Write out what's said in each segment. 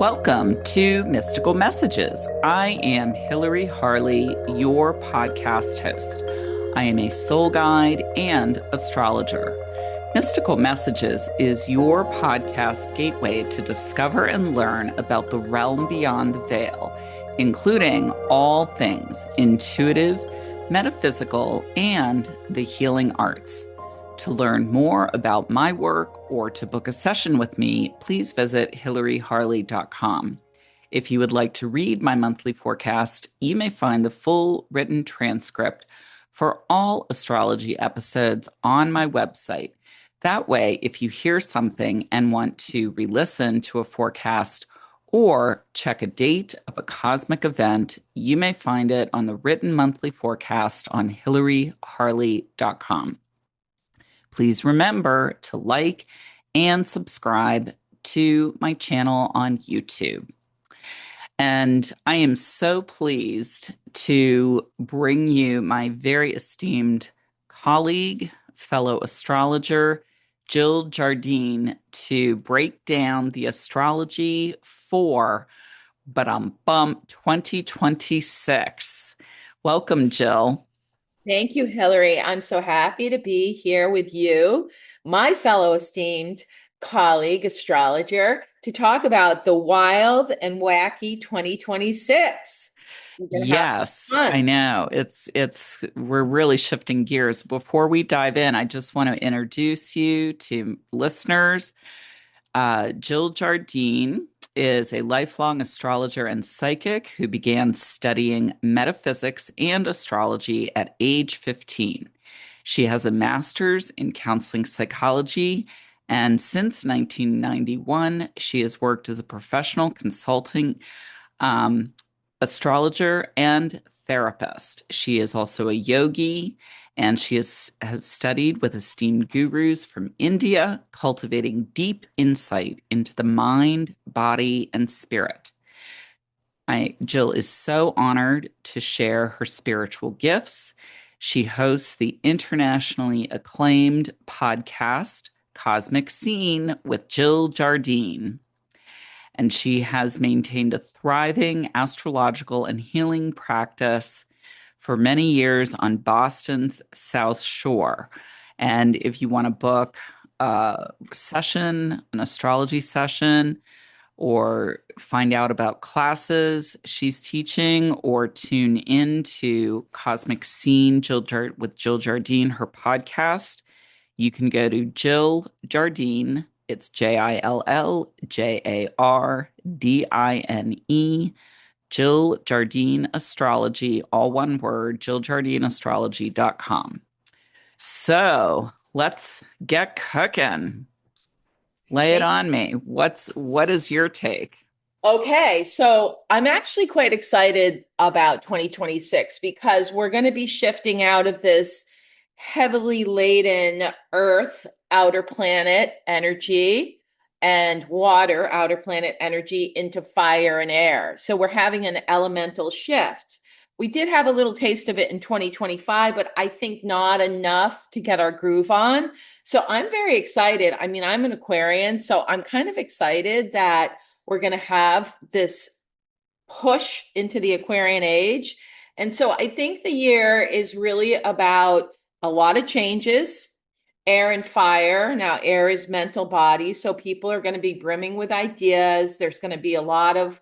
Welcome to Mystical Messages. I am Hilary Harley, your podcast host. I am a soul guide and astrologer. Mystical Messages is your podcast gateway to discover and learn about the realm beyond the veil, including all things intuitive, metaphysical, and the healing arts. To learn more about my work or to book a session with me, please visit hilaryharley.com. If you would like to read my monthly forecast, you may find the full written transcript for all astrology episodes on my website. That way, if you hear something and want to re-listen to a forecast or check a date of a cosmic event, you may find it on the written monthly forecast on hilaryharley.com. Please remember to like and subscribe to my channel on YouTube. And I am so pleased to bring you my very esteemed colleague, fellow astrologer, Jill Jardine, to break down the astrology for 2026. Welcome, Jill. Thank you, Hilary. I'm so happy to be here with you, my fellow esteemed colleague, astrologer, to talk about the wild and wacky 2026. We're going to have Yes, I fun. know. We're really shifting gears. Before we dive in, I just want to introduce you to listeners. Jill Jardine is a lifelong astrologer and psychic who began studying metaphysics and astrology at age 15. She has a master's in counseling psychology, and since 1991, she has worked as a professional consulting astrologer and therapist. She is also a yogi, and she has studied with esteemed gurus from India, cultivating deep insight into the mind, body, and spirit. Jill is so honored to share her spiritual gifts. She hosts the internationally acclaimed podcast, Cosmic Scene with Jill Jardine. And she has maintained a thriving astrological and healing practice for many years on Boston's South Shore. And if you want to book a session, an astrology session, or find out about classes she's teaching, or tune in to Cosmic Scene with Jill Jardine, her podcast, you can go to Jill Jardine. It's JILLJARDINE, Jill Jardine Astrology, all one word, JillJardineAstrology.com. So let's get cooking. Lay it on me. What is your take? Okay, so I'm actually quite excited about 2026 because we're going to be shifting out of this heavily laden Earth outer planet energy and water outer planet energy into fire and air. So we're having an elemental shift. We did have a little taste of it in 2025, but I think not enough to get our groove on. So I'm very excited. I mean, I'm an Aquarian, so I'm kind of excited that we're going to have this push into the Aquarian age. And so I think the year is really about a lot of changes, air and fire. Now, air is mental body. So people are going to be brimming with ideas. There's going to be a lot of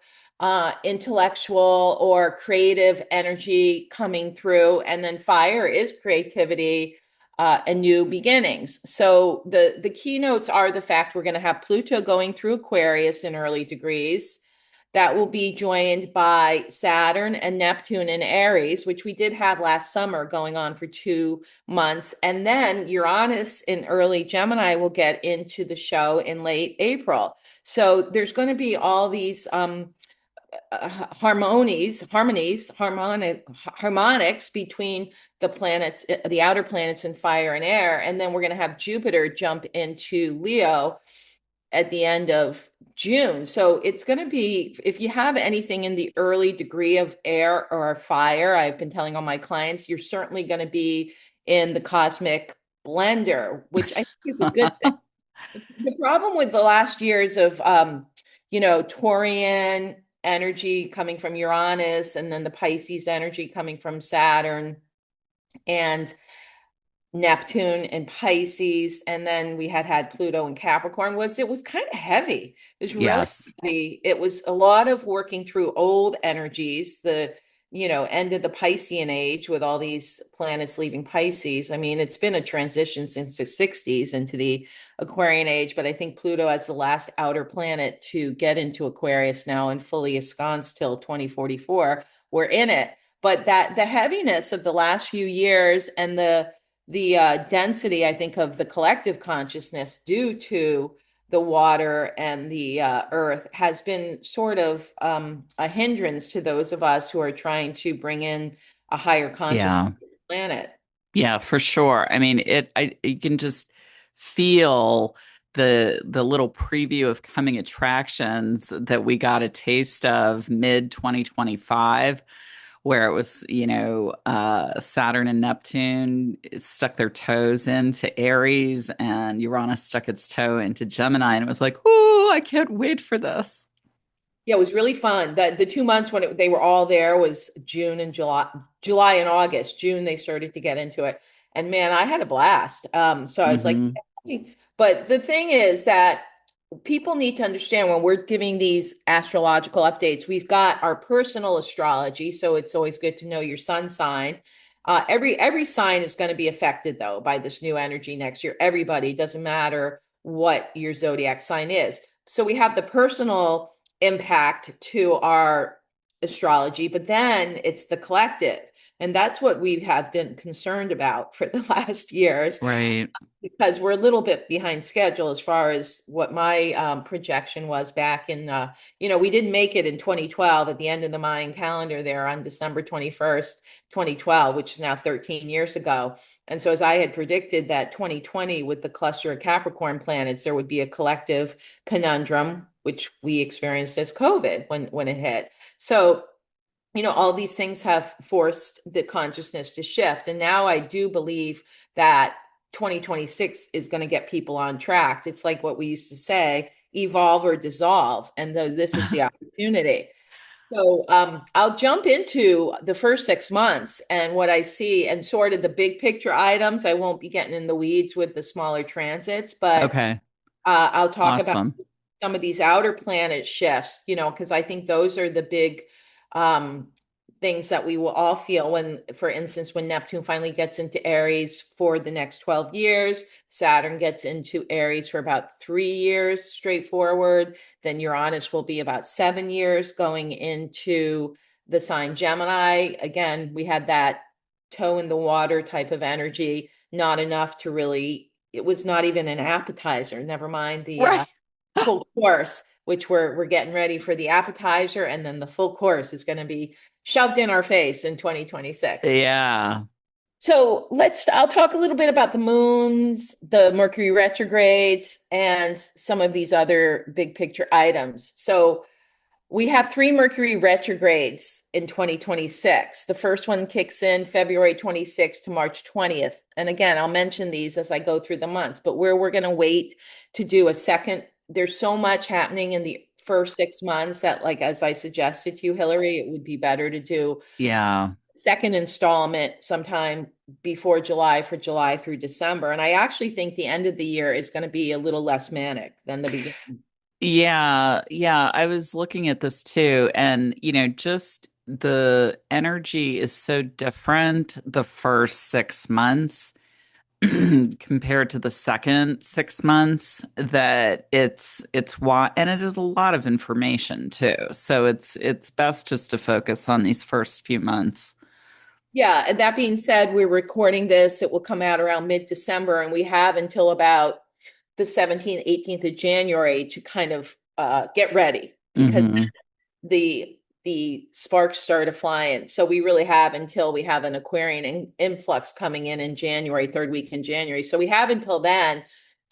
intellectual or creative energy coming through. And then fire is creativity and new beginnings. So the keynotes are the fact we're going to have Pluto going through Aquarius in early degrees. That will be joined by Saturn and Neptune in Aries, which we did have last summer going on for 2 months. And then Uranus in early Gemini will get into the show in late April. So there's going to be all these harmonics between the planets, the outer planets in fire and air. And then we're going to have Jupiter jump into Leo at the end of June. So it's going to be, if you have anything in the early degree of air or fire, I've been telling all my clients, you're certainly going to be in the cosmic blender, which I think is a good thing. The problem with the last years of Taurian energy coming from Uranus, and then the Pisces energy coming from Saturn, and Neptune and Pisces, and then we had Pluto and Capricorn. It was kind of heavy. It was really Yes. heavy. It was a lot of working through old energies, the end of the Piscean age with all these planets leaving Pisces. I mean, it's been a transition since the 60s into the Aquarian age, but I think Pluto as the last outer planet to get into Aquarius now and fully ensconced till 2044. We're in it. But that the heaviness of the last few years and the density, I think, of the collective consciousness due to the water and the earth has been sort of a hindrance to those of us who are trying to bring in a higher consciousness Yeah. to the planet. Yeah, for sure. I mean, you can just feel the little preview of coming attractions that we got a taste of mid 2025, where it was, Saturn and Neptune stuck their toes into Aries and Uranus stuck its toe into Gemini, and it was like, oh, I can't wait for this. Yeah, it was really fun. The 2 months when they were all there was June and July and August. June they started to get into it, and man, I had a blast. So I was like, Hmm. but the thing is that people need to understand when we're giving these astrological updates, we've got our personal astrology, so it's always good to know your sun sign. Every sign is going to be affected though by this new energy next year. Everybody, doesn't matter what your zodiac sign is. So we have the personal impact to our astrology, but then it's the collective. And that's what we have been concerned about for the last years Right. because we're a little bit behind schedule as far as what my projection was back in, we didn't make it in 2012 at the end of the Mayan calendar there on December 21st, 2012, which is now 13 years ago. And so as I had predicted that 2020 with the cluster of Capricorn planets, there would be a collective conundrum, which we experienced as COVID when it hit. So all these things have forced the consciousness to shift. And now I do believe that 2026 is going to get people on track. It's like what we used to say, evolve or dissolve. And this is the opportunity. So I'll jump into the first 6 months and what I see and sort of the big picture items. I won't be getting in the weeds with the smaller transits, but Okay. I'll talk about Awesome. some of these outer planet shifts, because I think those are the big um, things that we will all feel when, for instance, when Neptune finally gets into Aries for the next 12 years, Saturn gets into Aries for about 3 years straightforward. Then Uranus will be about 7 years going into the sign Gemini. Again, we had that toe in the water type of energy, not enough to really, it was not even an appetizer, never mind the Right. full course, which we're getting ready for the appetizer, and then the full course is going to be shoved in our face in 2026. Yeah. So I'll talk a little bit about the moons, the Mercury retrogrades, and some of these other big picture items. So we have three Mercury retrogrades in 2026. The first one kicks in February 26th to March 20th. And again, I'll mention these as I go through the months, but where we're going to wait to do a second, there's so much happening in the first 6 months that, like, as I suggested to you, Hillary, it would be better to do Yeah. second installment sometime before July for July through December. And I actually think the end of the year is going to be a little less manic than the beginning. Yeah, yeah, I was looking at this too, and just the energy is so different the first 6 months compared to the second 6 months that it's why, and it is a lot of information too. So it's best just to focus on these first few months. Yeah, and that being said, we're recording this. It will come out around mid-December, and we have until about the 17th, 18th of January to kind of get ready because Hmm. the sparks start flying. So we really have until we have an Aquarian influx coming in January, third week in January. So we have until then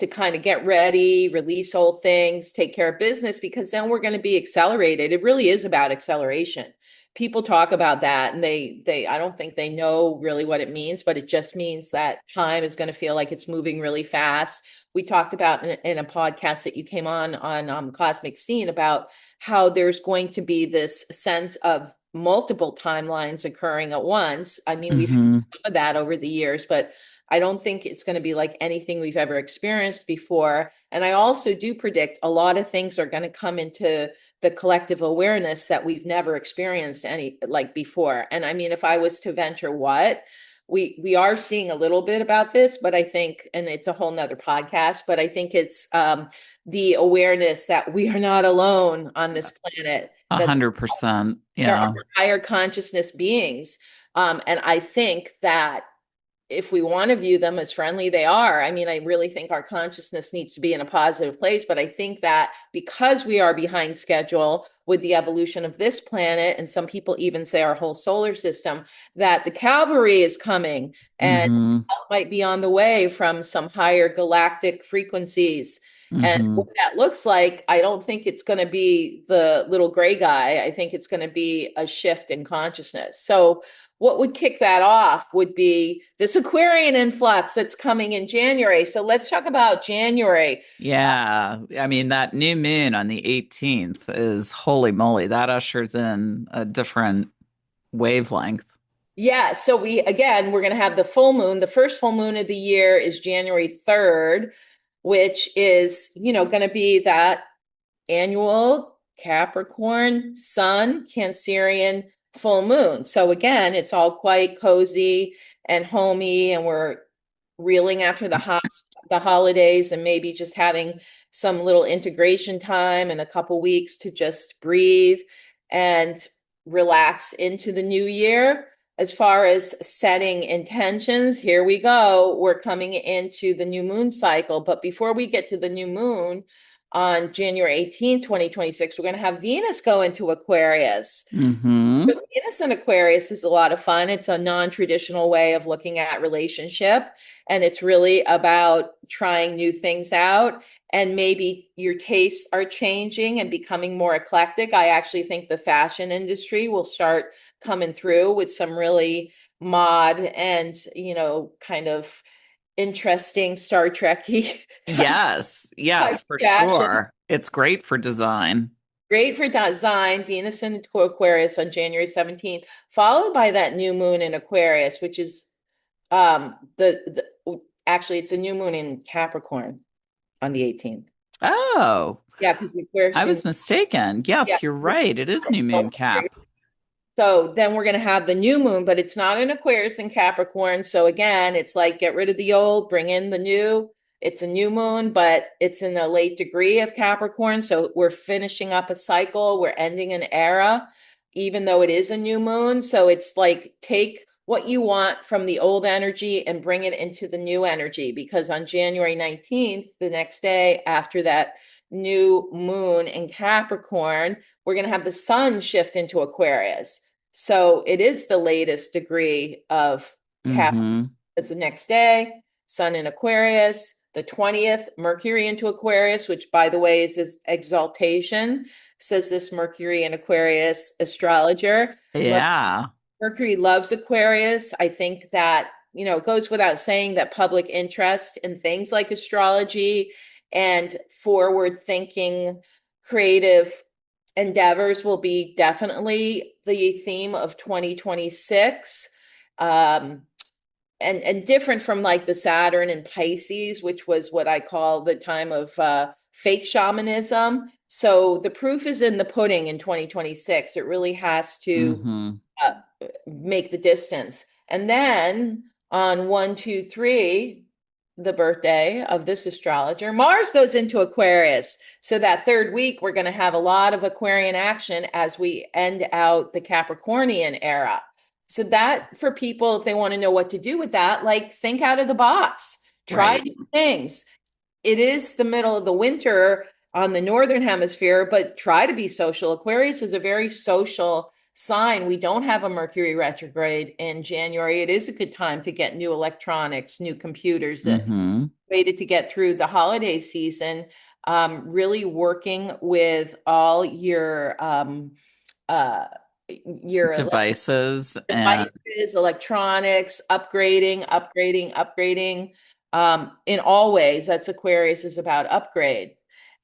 to kind of get ready, release old things, take care of business, because then we're going to be accelerated. It really is about acceleration. People talk about that and they I don't think they know really what it means, but it just means that time is going to feel like it's moving really fast. We talked about in a podcast that you came on Cosmic Scene about how there's going to be this sense of multiple timelines occurring at once. I mean, we've had Mm-hmm. some of that over the years, but I don't think it's going to be like anything we've ever experienced before. And I also do predict a lot of things are going to come into the collective awareness that we've never experienced any like before. And I mean, if I was to venture what, we are seeing a little bit about this, but I think, and it's a whole nother podcast, but I think it's the awareness that we are not alone on this planet, that 100%. there are Yeah. higher consciousness beings. And I think that if we want to view them as friendly, they are. I mean, I really think our consciousness needs to be in a positive place, but I think that because we are behind schedule with the evolution of this planet, and some people even say our whole solar system, that the cavalry is coming and Mm-hmm. might be on the way from some higher galactic frequencies. And Mm-hmm. what that looks like, I don't think it's going to be the little gray guy. I think it's going to be a shift in consciousness. So what would kick that off would be this Aquarian influx that's coming in January. So let's talk about January. Yeah. I mean, that new moon on the 18th is holy moly. That ushers in a different wavelength. Yeah, so we're going to have the full moon. The first full moon of the year is January 3rd, which is, going to be that annual Capricorn, Sun, Cancerian full moon. So again, it's all quite cozy and homey, and we're reeling after the holidays and maybe just having some little integration time and a couple weeks to just breathe and relax into the new year. As far as setting intentions, here we go. We're coming into the new moon cycle. But before we get to the new moon on January 18th, 2026, we're going to have Venus go into Aquarius. Mm-hmm. Venus in Aquarius is a lot of fun. It's a non-traditional way of looking at relationship, and it's really about trying new things out. And maybe your tastes are changing and becoming more eclectic. I actually think the fashion industry will start coming through with some really mod and, kind of interesting Star Trekky Yes. type Yes, for fashion. sure. It's great for design. Great for design, Venus in Aquarius on January 17th, followed by that new moon in Aquarius, which is actually it's a new moon in Capricorn on the 18th. Oh, Yeah, because the Aquarius I new was mistaken. yeah. Yes, you're right. It is new moon cap. So then we're going to have the new moon, but it's not in Aquarius and Capricorn. So again, it's like get rid of the old, bring in the new. It's a new moon, but it's in the late degree of Capricorn. So we're finishing up a cycle. We're ending an era, even though it is a new moon. So it's like take what you want from the old energy and bring it into the new energy. Because on January 19th, the next day after that new moon in Capricorn, we're going to have the sun shift into Aquarius. So it is the latest degree of Cap Mm-hmm. as the next day, sun in Aquarius, the 20th, Mercury into Aquarius, which by the way is his exaltation, says this Mercury in Aquarius astrologer. Yeah. Mercury loves Aquarius. I think that, it goes without saying that public interest in things like astrology and forward thinking, creative endeavors will be definitely the theme of 2026. And different from like the Saturn and Pisces, which was what I call the time of fake shamanism. So the proof is in the pudding in 2026. It really has to Mm-hmm. uh, make the distance. And then on 1, 2, 3, the birthday of this astrologer, Mars goes into Aquarius. So that third week, we're going to have a lot of Aquarian action as we end out the Capricornian era. So that for people, if they want to know what to do with that, like think out of the box, try Right. new things. It is the middle of the winter on the northern hemisphere, but try to be social. Aquarius is a very social sign we don't have a Mercury retrograde in January, it is a good time to get new electronics, new computers, Mm-hmm. waited to get through the holiday season, really working with all uh, your Devices and devices, electronics, upgrading, in all ways. That's Aquarius is about upgrade.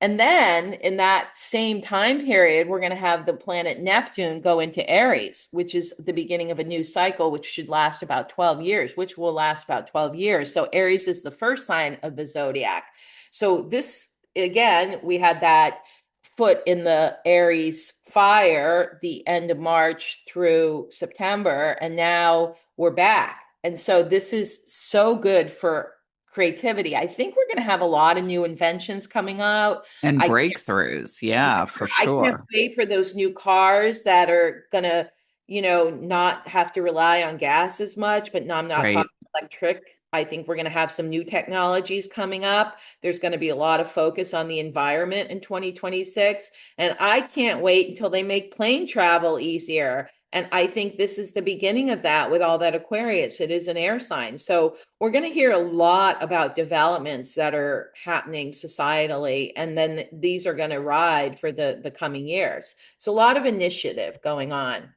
And then in that same time period, we're going to have the planet Neptune go into Aries, which is the beginning of a new cycle, which should last about 12 years, which will last about 12 years. So Aries is the first sign of the zodiac. So this, again, we had that foot in the Aries fire the end of March through September, and now we're back. And so this is so good for creativity. I think we're going to have a lot of new inventions coming out. I breakthroughs. Yeah, for I can't sure. wait for those new cars that are gonna, not have to rely on gas as much, but no, I'm not talking Right. electric. I think we're going to have some new technologies coming up. There's going to be a lot of focus on the environment in 2026. And I can't wait until they make plane travel easier. And I think this is the beginning of that with all that Aquarius. It is an air sign. So we're going to hear a lot about developments that are happening societally, and then these are going to ride for the coming years. So a lot of initiative going on.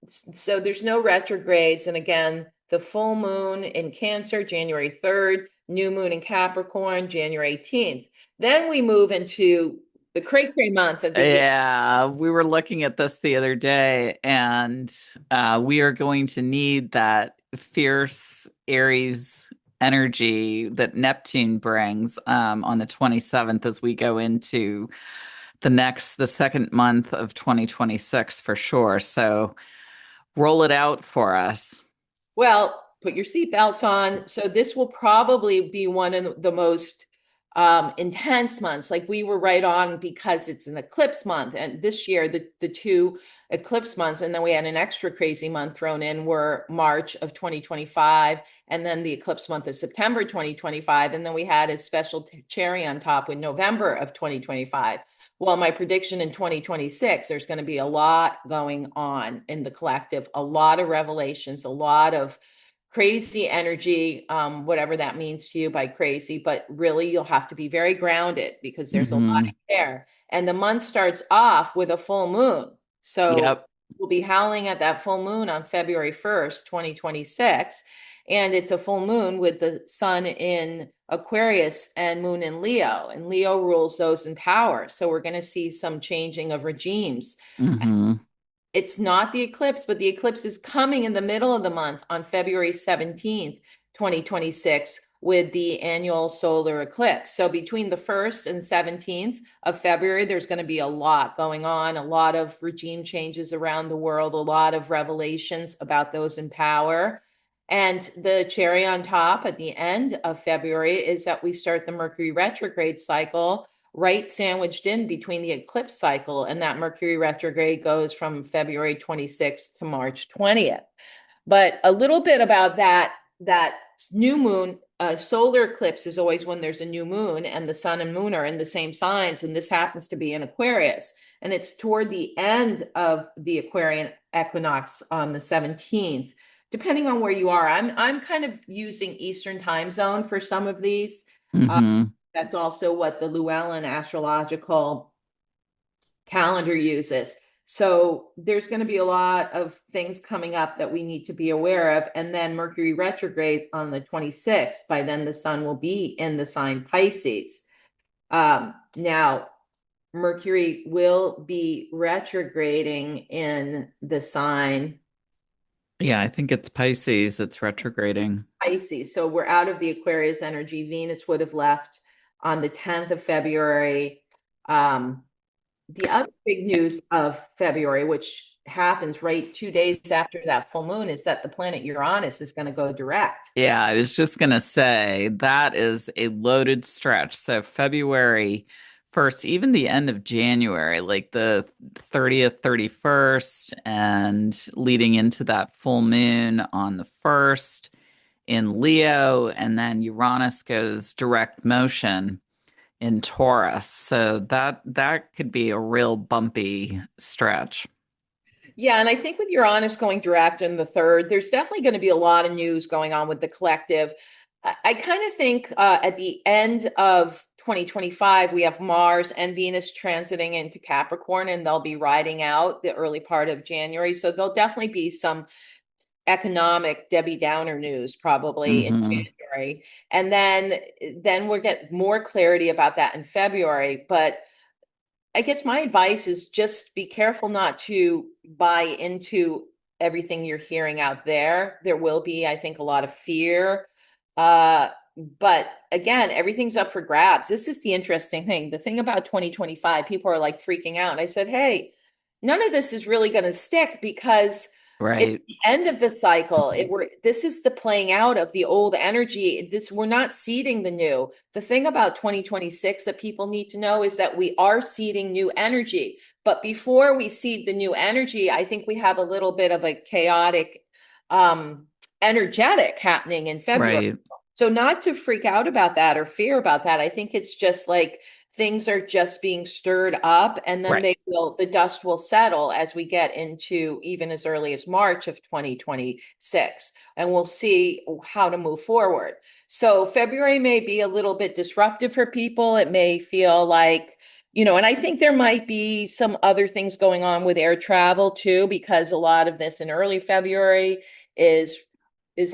So there's no retrogrades, and again, the full moon in Cancer, January 3rd, new moon in Capricorn, January 18th. Then we move into the cray month of the year. Yeah, we were looking at this the other day, and we are going to need that fierce Aries energy that Neptune brings on the 27th as we go into the second month of 2026 for sure. So roll it out for us. Well, put your seatbelts on. So this will probably be one of the most intense months. Like we were right on because it's an eclipse month, and this year the two eclipse months, and then we had an extra crazy month thrown in were March of 2025, and then the eclipse month of September 2025, and then we had a special cherry on top with November of 2025. Well, my prediction in 2026, there's going to be a lot going on in the collective, a lot of revelations, a lot of crazy energy, whatever that means to you by crazy, but really you'll have to be very grounded because there's a lot Hmm. there. And the month starts off with a full moon. So Yep. we'll be howling at that full moon on February 1st, 2026. And it's a full moon with the sun in Aquarius and moon in Leo. And Leo rules those in power. So we're going to see some changing of regimes. Hmm. It's not the eclipse, but the eclipse is coming in the middle of the month on February 17th, 2026, with the annual solar eclipse. So between the 1st and 17th of February, there's going to be a lot going on, a lot of regime changes around the world, a lot of revelations about those in power. And the cherry on top at the end of February is that we start the Mercury retrograde cycle right sandwiched in between the eclipse cycle, and that Mercury retrograde goes from February 26th to March 20th. But a little bit about that new moon, solar eclipse is always when there's a new moon and the sun and moon are in the same signs, and this happens to be in Aquarius, and it's toward the end of the Aquarian equinox on the 17th. Depending on where you are, I'm kind of using Eastern time zone for some of these. Uh, Hmm. that's also what the Llewellyn astrological calendar uses. So there's going to be a lot of things coming up that we need to be aware of. And then Mercury retrograde on the 26th. By then, the sun will be in the sign Pisces. Now, Mercury will be retrograding in the sign Yeah, I think it's Pisces. It's retrograding. Pisces. So we're out of the Aquarius energy. Venus would have left on the 10th of February. The other big news of February, which happens right 2 days after that full moon, is that the planet Uranus is going to go direct. Yeah, I was just gonna say that is a loaded stretch. So February 1st, even the end of January, like the 30th, 31st, and leading into that full moon on the 1st in Leo, and then Uranus goes direct motion in Taurus. So that could be a real bumpy stretch. Yeah, and I think with Uranus going direct in the third, there's definitely going to be a lot of news going on with the collective. I kind of think at the end of 2025, we have Mars and Venus transiting into Capricorn, and they'll be riding out the early part of January. So there'll definitely be some economic Debbie Downer news probably in Hmm. January. And then we'll get more clarity about that in February. But I guess my advice is just be careful not to buy into everything you're hearing out there. There will be, I think, a lot of fear. Uh, but again, everything's up for grabs. This is the interesting thing. The thing about 2025, people are like freaking out. And I said, hey, none of this is really going to stick because it's Right. the end of the cycle. This is the playing out of the old energy. This we're not seeding the new. The thing about 2026 that people need to know is that we are seeding new energy. But before we seed the new energy, I think we have a little bit of a chaotic um energetic happening in February. Right. So not to freak out about that or fear about that. I think it's just like things are just being stirred up and then Right. the dust will settle as we get into even as early as March of 2026 and we'll see how to move forward. So February may be a little bit disruptive for people. It may feel like and I think there might be some other things going on with air travel too, because a lot of this in early February is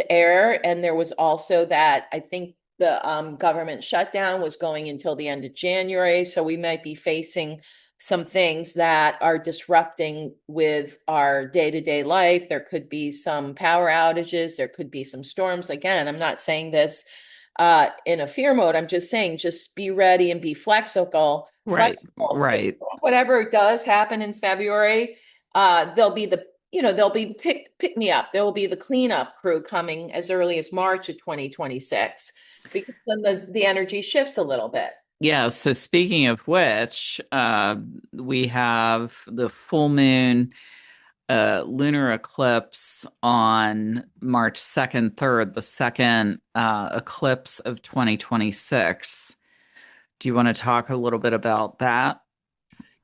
air. And there was also that I think the government shutdown was going until the end of January. So we might be facing some things that are disrupting with our day-to-day life. There could be some power outages. There could be some storms. Again, I'm not saying this in a fear mode. I'm just saying just be ready and be flexible. Right. Flexible. Right. Whatever does happen in February, there'll be the pick me up. There will be the cleanup crew coming as early as March of 2026 because then the energy shifts a little bit. Yeah, so speaking of which, we have the full moon lunar eclipse on March 2nd, 3rd, the second eclipse of 2026. Do you want to talk a little bit about that?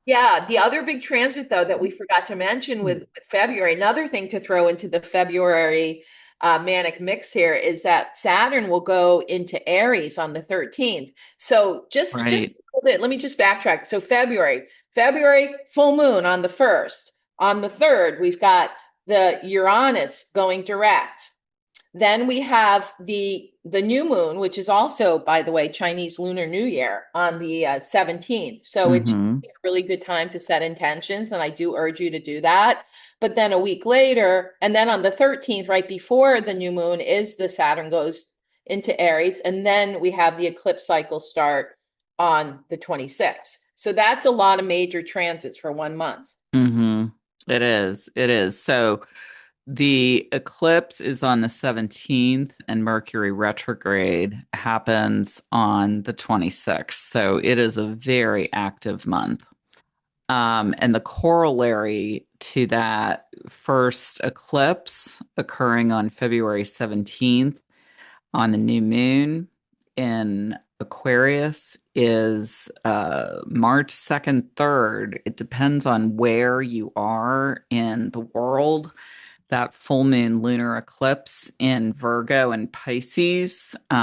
Yeah, the other big transit though that we forgot to mention with February, another thing to throw into the February manic mix here is that Saturn will go into Aries on the 13th. So just Right. a bit, let me just backtrack. So February full moon on the 1st. On the 3rd, we've got the Uranus going direct. Then we have the new moon, which is also, by the way, Chinese Lunar New Year on the 17th. So it's Hmm. a really good time to set intentions, and I do urge you to do that. But then a week later, and then on the 13th, right before the new moon, is the Saturn goes into Aries, and then we have the eclipse cycle start on the 26th. So that's a lot of major transits for 1 month. Hmm. It is. It is. So the eclipse is on the 17th and Mercury retrograde happens on the 26th. So it is a very active month. And the corollary to that first eclipse occurring on February 17th on the new moon in Aquarius is March 2nd, 3rd. It depends on where you are in the world. That full moon lunar eclipse in Virgo and Pisces. We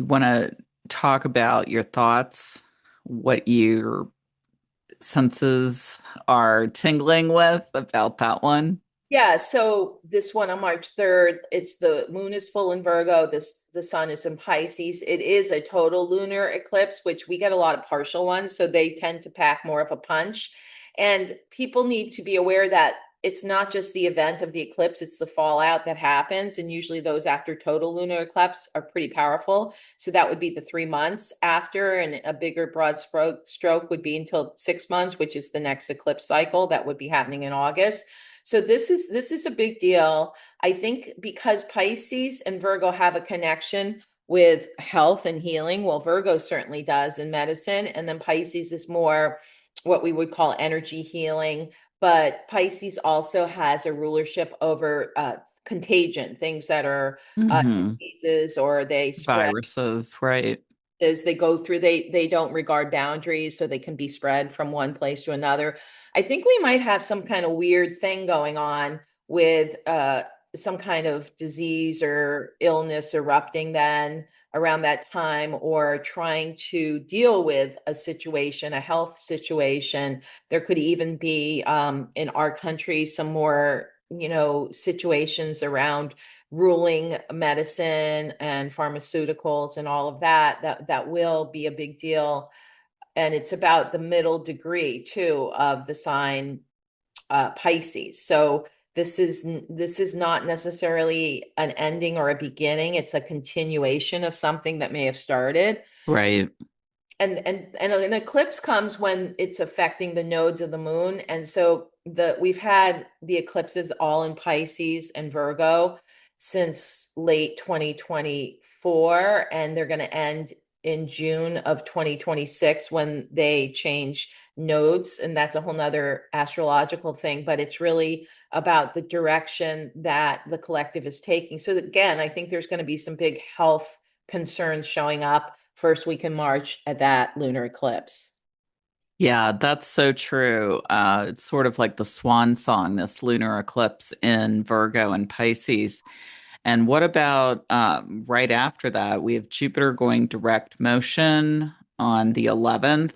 want to talk about your thoughts, what your senses are tingling with about that one. Yeah, so this one on March 3rd, it's the moon is full in Virgo, the sun is in Pisces. It is a total lunar eclipse, which we get a lot of partial ones, so they tend to pack more of a punch. And people need to be aware that it's not just the event of the eclipse, it's the fallout that happens. And usually those after total lunar eclipse are pretty powerful. So that would be the 3 months after, and a bigger broad stroke would be until 6 months, which is the next eclipse cycle that would be happening in August. So this is a big deal. I think because Pisces and Virgo have a connection with health and healing. Well, Virgo certainly does in medicine, and then Pisces is more what we would call energy healing. But Pisces also has a rulership over contagion, things that are Hmm. diseases or they spread. Viruses, right? eclipses, they go through, they don't regard boundaries, so they can be spread from one place to another. I think we might have some kind of weird thing going on with some kind of disease or illness erupting then around that time, or trying to deal with a situation, a health situation. There could even be in our country some more, situations around ruling medicine and pharmaceuticals and all of that will be a big deal. And it's about the middle degree too of the sign Pisces. So this is not necessarily an ending or a beginning. It's a continuation of something that may have started. Right. And an eclipse comes when it's affecting the nodes of the moon. And so we've had the eclipses all in Pisces and Virgo since late 2024, and they're going to end in June of 2026 when they change nodes. And that's a whole nother astrological thing, but it's really about the direction that the collective is taking. So again, I think there's going to be some big health concerns showing up first week in March at that lunar eclipse. Yeah, that's so true. It's sort of like the swan song, this lunar eclipse in Virgo and Pisces. And what about right after that? We have Jupiter going direct motion on the 11th.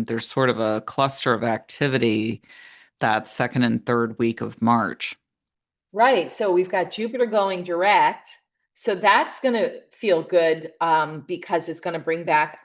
There's sort of a cluster of activity that second and third week of March. Right. So we've got Jupiter going direct. So that's going to feel good because it's going to bring back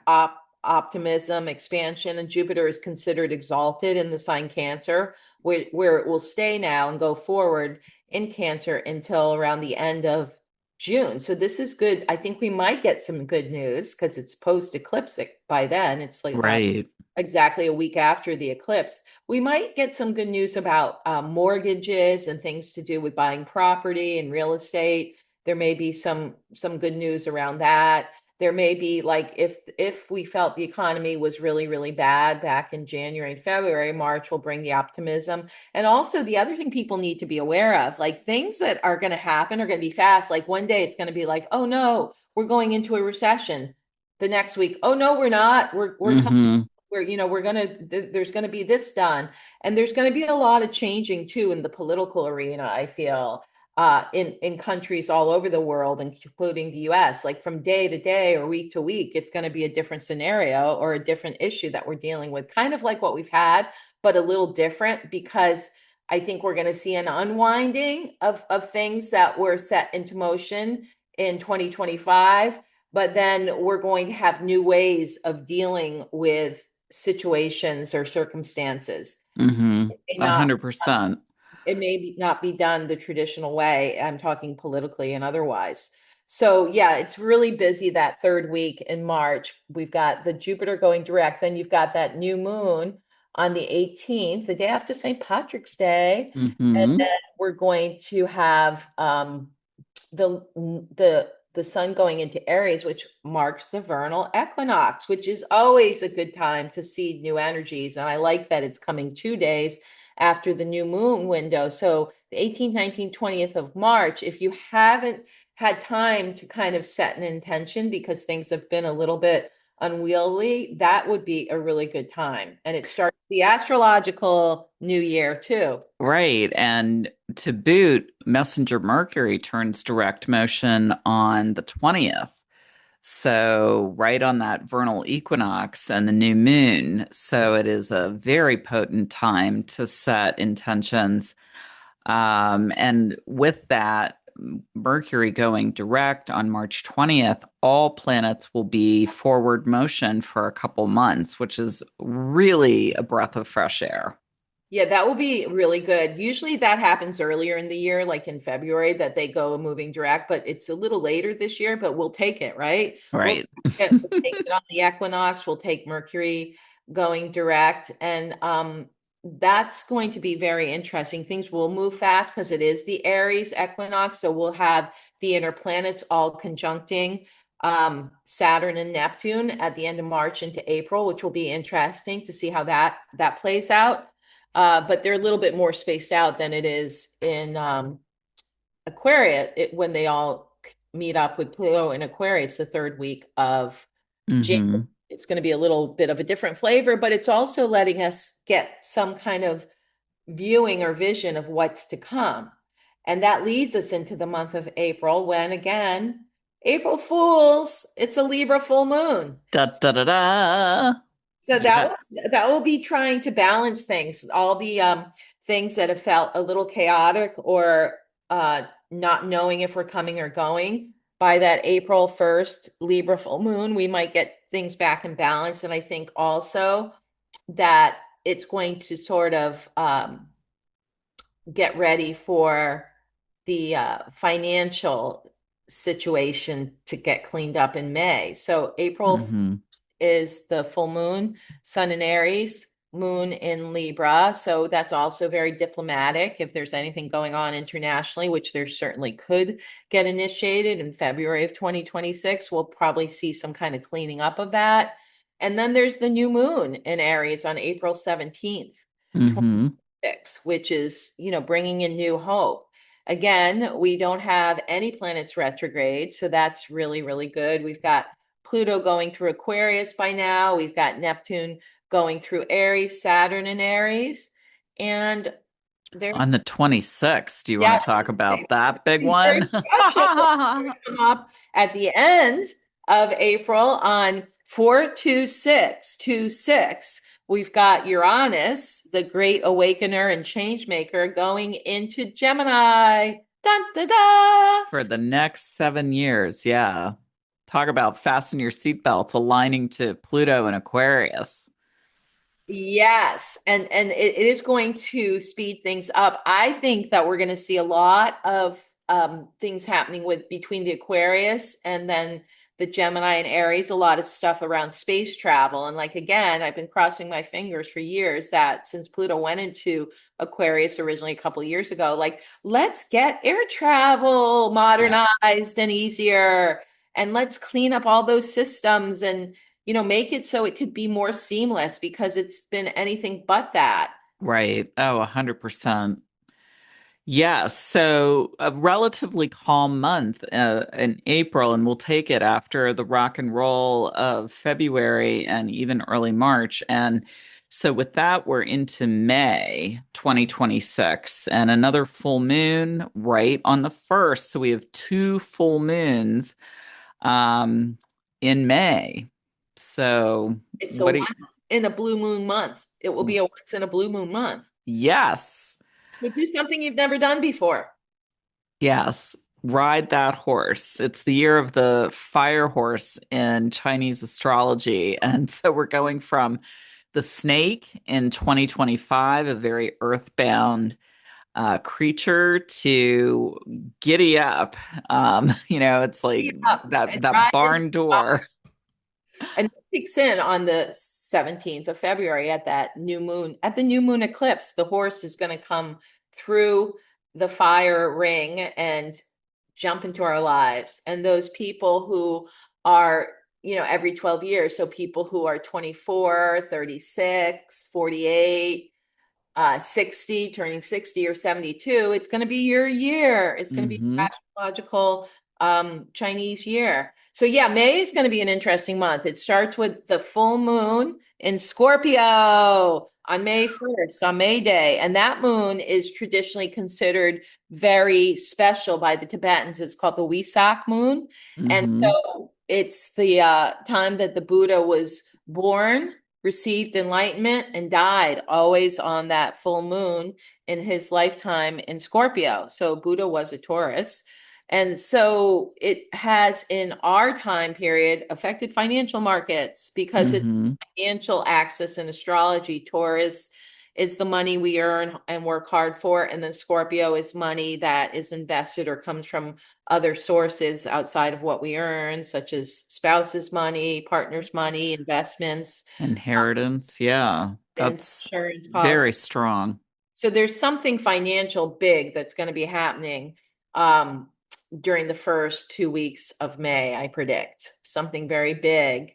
optimism, expansion, and Jupiter is considered exalted in the sign Cancer, where it will stay now and go forward in Cancer until around the end of June. So this is good. I think we might get some good news because it's post ecliptic by then. It's like Right. exactly a week after the eclipse. We might get some good news about mortgages and things to do with buying property and real estate. There may be some good news around that. There may be, like, if we felt the economy was really, really bad back in January and February, March will bring the optimism. And also the other thing people need to be aware of, like things that are going to happen are going to be fast. Like one day it's going to be like, oh no, we're going into a recession. The next week, oh no, we're not. We're coming, Hmm. we're gonna there's gonna be this done. And there's gonna be a lot of changing too in the political arena, I feel, in countries all over the world, including the US. Like from day to day or week to week, it's gonna be a different scenario or a different issue that we're dealing with, kind of like what we've had, but a little different, because I think we're gonna see an unwinding of things that were set into motion in 2025, but then we're going to have new ways of dealing with situations or circumstances. Hmm. It may not 100%. not be done the traditional way. I'm talking politically and otherwise. So yeah, it's really busy that third week in March. We've got the Jupiter going direct. Then you've got that new moon on the 18th, the day after St. Patrick's Day. And then Hmm. we're going to have the sun going into Aries, which marks the vernal equinox, which is always a good time to seed new energies. And I like that it's coming 2 days after the new moon window. So the 18th, 19th, 20th of March, if you haven't had time to kind of set an intention because things have been a little bit unwieldy, that would be a really good time. And it starts the astrological new year too. Right. And to boot, Messenger Mercury turns direct motion on the 20th. So, right on that vernal equinox and the new moon. So, it is a very potent time to set intentions. And with that, Mercury going direct on March 20th, all planets will be forward motion for a couple months, which is really a breath of fresh air. Yeah, that will be really good. Usually that happens earlier in the year, like in February, that they go moving direct, but it's a little later this year, but we'll take it, right? Right. We'll take it on the equinox. We'll take Mercury going direct. And that's going to be very interesting. Things will move fast because it is the Aries equinox. So we'll have the inner planets all conjuncting Saturn and Neptune at the end of March into April, which will be interesting to see how that plays out. But they're a little bit more spaced out than it is in Aquarius when they all meet up with Pluto in Aquarius the third week of Mm-hmm. It's going to be a little bit of a different flavor, but it's also letting us get some kind of viewing or vision of what's to come. And that leads us into the month of April when, again, April Fools, it's a Libra full moon. Da da da da. So Yes. that will be trying to balance things, all the things that have felt a little chaotic or not knowing if we're coming or going. By that April 1st Libra full moon, we might get things back in balance. And I think also that it's going to sort of get ready for the financial situation to get cleaned up in May. So April Mm-hmm. is the full moon, sun in Aries, moon in Libra. So that's also very diplomatic. If there's anything going on internationally, which there certainly could get initiated in February of 2026, we'll probably see some kind of cleaning up of that. And then there's the new moon in Aries on April 17th, Mm-hmm. which is, bringing in new hope. Again, we don't have any planets retrograde, so that's really, really good. We've got Pluto going through Aquarius by now. We've got Neptune going through Aries, Saturn in Aries. And On there's, the 26th, do you want yeah, to talk about it's that big very one? special. Come up at the end of April on 4-2-6-2-6. We've got Uranus, the great awakener and change maker, going into Gemini. Dun, da, da. For the next 7 years, yeah. Talk about fasten your seatbelts, aligning to Pluto and Aquarius. Yes, and it is going to speed things up. I think that we're going to see a lot of things happening with between the Aquarius and then the Gemini and Aries, a lot of stuff around space travel. And like again, I've been crossing my fingers for years that since Pluto went into Aquarius originally a couple years ago, like let's get air travel Yeah. modernized and easier, and let's clean up all those systems and make it so it could be more seamless because it's been anything but that. Right. Oh, 100%. Yes. So a relatively calm month in April, and we'll take it after the rock and roll of February and even early March. And so with that, we're into May 2026 and another full moon right on the first. So we have two full moons um, in May. So It's a what do you, once in a blue moon month. It will be a once in a blue moon month. yes. So do something you've never done before. Yes, ride that horse. It's the year of the fire horse in Chinese astrology. And so we're going from the snake in 2025, a very earthbound creature, to giddy up. It's like Yeah, that and that drive into barn door. and it kicks in on the 17th of February at that new moon. At the new moon eclipse, the horse is going to come through the fire ring and jump into our lives. And those people who are, every 12 years, so people who are 24, 36, 48, 60, turning 60 or 72, it's going to be your year. It's going to be Hmm. astrological Chinese year. So yeah, May is going to be an interesting month. It starts with the full moon in Scorpio on May 1st, on May Day. And that moon is traditionally considered very special by the Tibetans. It's called the Wesak moon. And Hmm. so it's the time that the Buddha was born, received enlightenment, and died, always on that full moon in his lifetime in Scorpio. So Buddha was a Taurus. And so it has, in our time period, affected financial markets because it's Hmm. financial axis in astrology. Taurus is the money we earn and work hard for, and then Scorpio is money that is invested or comes from other sources outside of what we earn, such as spouse's money, partner's money, investments, Inheritance. Yeah, that's insurance policy. very strong. So there's something financial big that's going to be happening um, during the first 2 weeks of May, I predict something very big.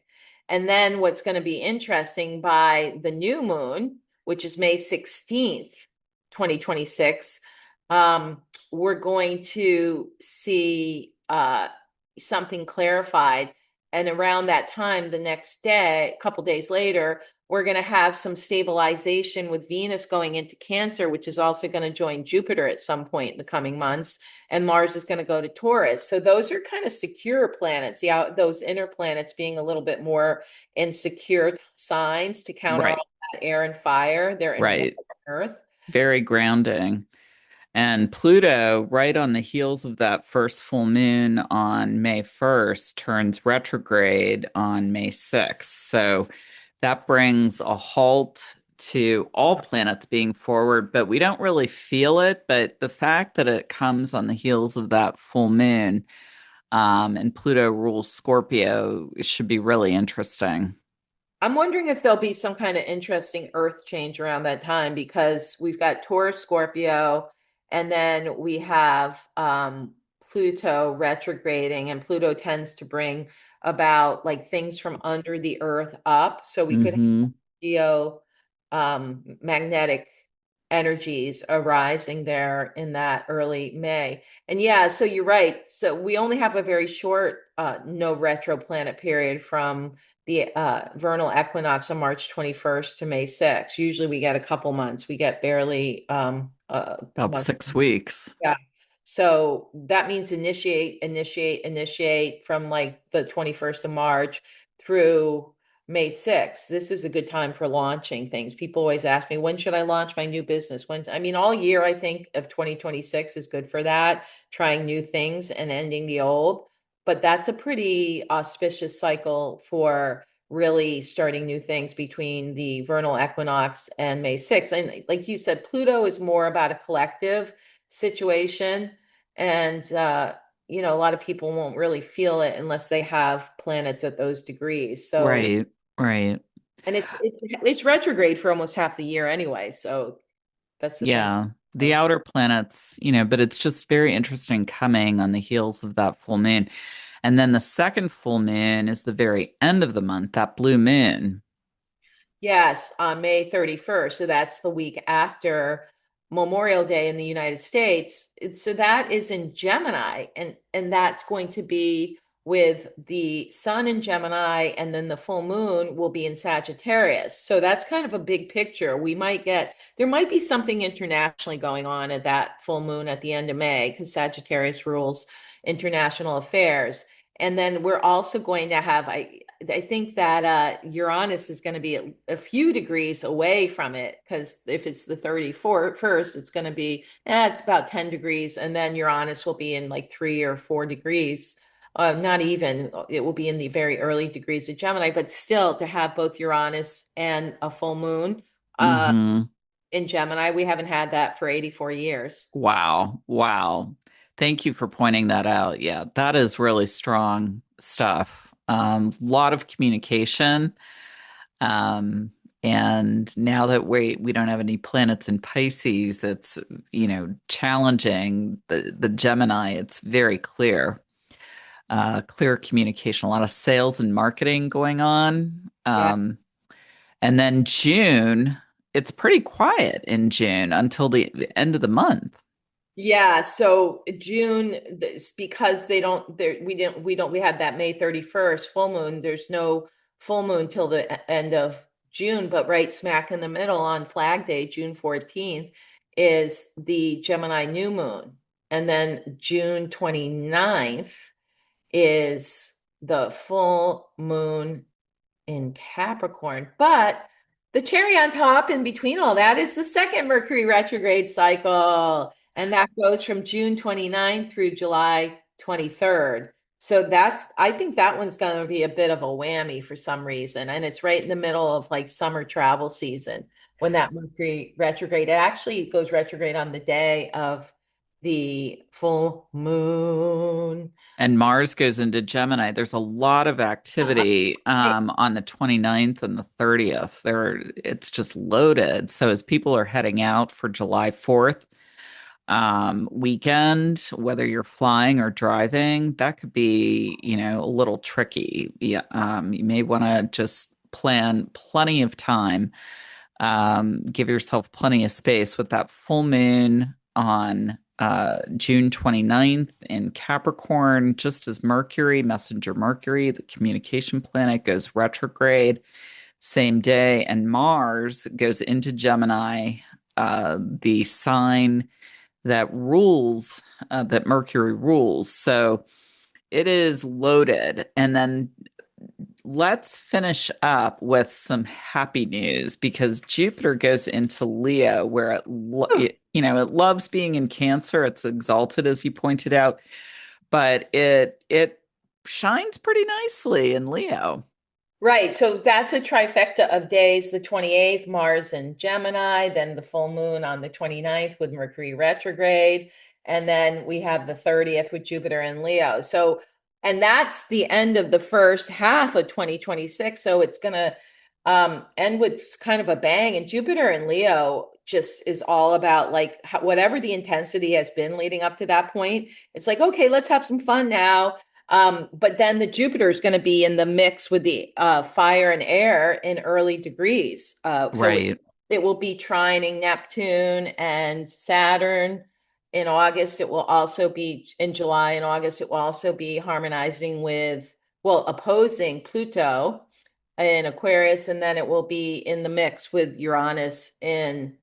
And then what's going to be interesting by the new moon, which is May 16th, 2026, we're going to see something clarified. And around that time, the next day, a couple days later, we're going to have some stabilization with Venus going into Cancer, which is also going to join Jupiter at some point in the coming months. And Mars is going to go to Taurus. So those are kind of secure planets. Those inner planets being a little bit more in secure signs to counter Right. all that air and fire. They're in water Right. and earth. Very grounding. And Pluto, right on the heels of that first full moon on May 1st, turns retrograde on May 6th. So that brings a halt to all planets being forward, but we don't really feel it. But the fact that it comes on the heels of that full moon, and Pluto rules Scorpio, should be really interesting. I'm wondering if there'll be some kind of interesting Earth change around that time because we've got Taurus, Scorpio, and then we have Pluto retrograding, and Pluto tends to bring about like things from under the Earth up. So we could Hmm. geo magnetic energies arising there in that early May. And yeah, so you're right. So we only have a very short no retro planet period from the vernal equinox on March 21st to May 6th. Usually we get a couple months. We get barely About month. 6 weeks. Yeah. So that means initiate from like the 21st of March through May 6th. This is a good time for launching things. People always ask me, when should I launch my new business? I mean, all year I think of 2026 is good for that, trying new things and ending the old. But that's a pretty auspicious cycle for really starting new things between the vernal equinox and May 6th. And like you said, Pluto is more about a collective situation. And, a lot of people won't really feel it unless they have planets at those degrees. So, Right, right. and it's retrograde for almost half the year anyway. So that's the thing. Yeah. The outer planets, but it's just very interesting coming on the heels of that full moon. And then the second full moon is the very end of the month, that blue moon. Yes, on May 31st. So that's the week after Memorial Day in the United States. So that is in Gemini, and that's going to be with the sun in Gemini, and then the full moon will be in Sagittarius. So that's kind of a big picture. There might be something internationally going on at that full moon at the end of May because Sagittarius rules international affairs. And then we're also going to have, I think that Uranus is going to be a few degrees away from it because if it's the 31st, it's going to be, it's about 10 degrees. And then Uranus will be in like 3 or 4 degrees. Not even, it will be in the very early degrees of Gemini, but still to have both Uranus and a full moon Hmm. in Gemini, we haven't had that for 84 years. Wow. Wow. Thank you for pointing that out. Yeah, that is really strong stuff. Lot of communication. Um, and now that we don't have any planets in Pisces, that's, challenging the Gemini. It's very clear. Clear communication, a lot of sales and marketing going on. Yeah. And then June, it's pretty quiet in June until the end of the month. Yeah, so June, because they don't, there, we had that May 31st full moon. There's no full moon till the end of June, but right smack in the middle on Flag Day, June 14th, is the Gemini new moon. And then June 29th is the full moon in Capricorn. But the cherry on top in between all that is the second Mercury retrograde cycle. And that goes from June 29th through July 23rd. So I think that one's going to be a bit of a whammy for some reason. And it's right in the middle of like summer travel season when that Mercury retrograde, it actually goes retrograde on the day of the full moon. And Mars goes into Gemini. There's a lot of Uh-huh. activity on the 29th and the 30th. It's just loaded. So as people are heading out for July 4th weekend, whether you're flying or driving, that could be, a little tricky. Yeah, you may want to just plan plenty of time. Give yourself plenty of space with that full moon on June 29th in Capricorn, just as Mercury, messenger Mercury, the communication planet, goes retrograde same day, and Mars goes into Gemini, the sign that rules, that Mercury rules. So it is loaded. And then let's finish up with some happy news because Jupiter goes into Leo, where it loves being in Cancer. It's exalted, as you pointed out, but it shines pretty nicely in Leo. Right. So that's a trifecta of days, the 28th, Mars in Gemini, then the full moon on the 29th with Mercury retrograde. And then we have the 30th with Jupiter in Leo. So, and that's the end of the first half of 2026. So it's going to end with kind of a bang. And Jupiter in Leo just is all about like whatever the intensity has been leading up to that point. It's like, okay, let's have some fun now. But then the Jupiter is going to be in the mix with the fire and air in early degrees. So Right. it will be trining Neptune and Saturn in August. It will also be in July and August. It will also be harmonizing with, well, opposing Pluto in Aquarius. And then it will be in the mix with Uranus in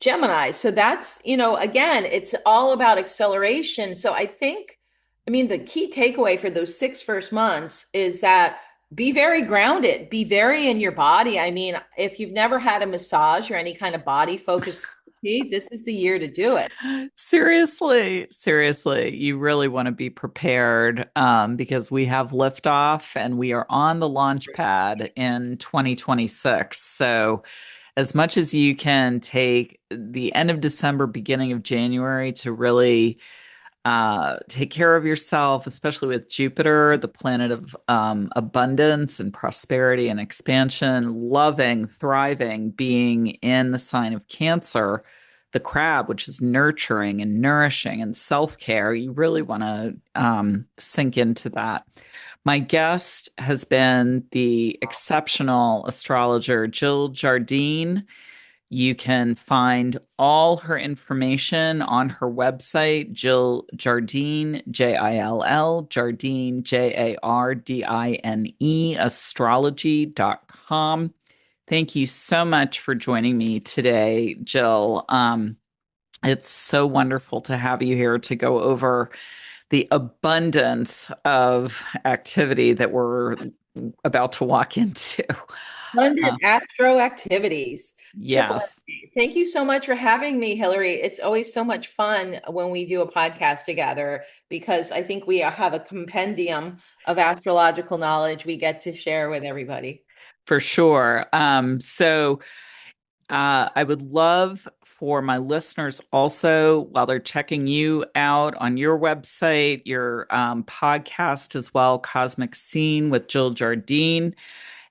Gemini. So that's, again, it's all about acceleration. So I think, I mean, the key takeaway for those 6 first months is that be very grounded, be very in your body. I mean, if you've never had a massage or any kind of body focus, this is the year to do it. Seriously, seriously, you really want to be prepared because we have liftoff and we are on the launch pad in 2026. So, as much as you can take the end of December, beginning of January to really take care of yourself, especially with Jupiter, the planet of abundance and prosperity and expansion, loving, thriving, being in the sign of Cancer, the crab, which is nurturing and nourishing and self care. You really want to sink into that. My guest has been the exceptional astrologer Jill Jardine. You can find all her information on her website, Jill Jardine, Jill Jardine, Jardine, astrology.com. Thank you so much for joining me today, Jill. It's so wonderful to have you here to go over the abundance of activity that we're about to walk into. 100 astro activities. Triple S. Yes. Thank you so much for having me, Hilary. It's always so much fun when we do a podcast together because I think we have a compendium of astrological knowledge we get to share with everybody. For sure. I would love for my listeners also, while they're checking you out on your website, your podcast as well, Cosmic Scene with Jill Jardine.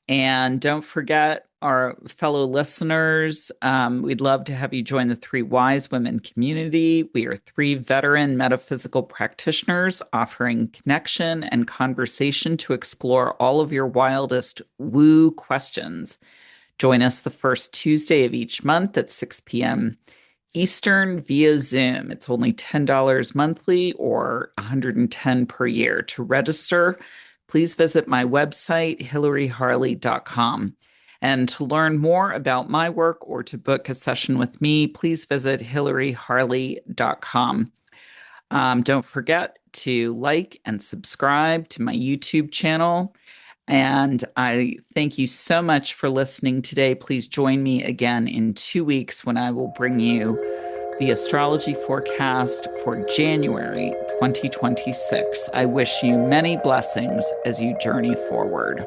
And don't forget, our fellow listeners, we'd love to have you join the Three Wise Women community. We are three veteran metaphysical practitioners offering connection and conversation to explore all of your wildest woo questions. Join us the first Tuesday of each month at 6 p.m. Eastern via Zoom. It's only $10 monthly or $110 per year. To register, please visit my website, hilaryharley.com. And to learn more about my work or to book a session with me, please visit hilaryharley.com. Don't forget to like and subscribe to my YouTube channel. And I thank you so much for listening today. Please join me again in 2 weeks when I will bring you the astrology forecast for January 2026. I wish you many blessings as you journey forward.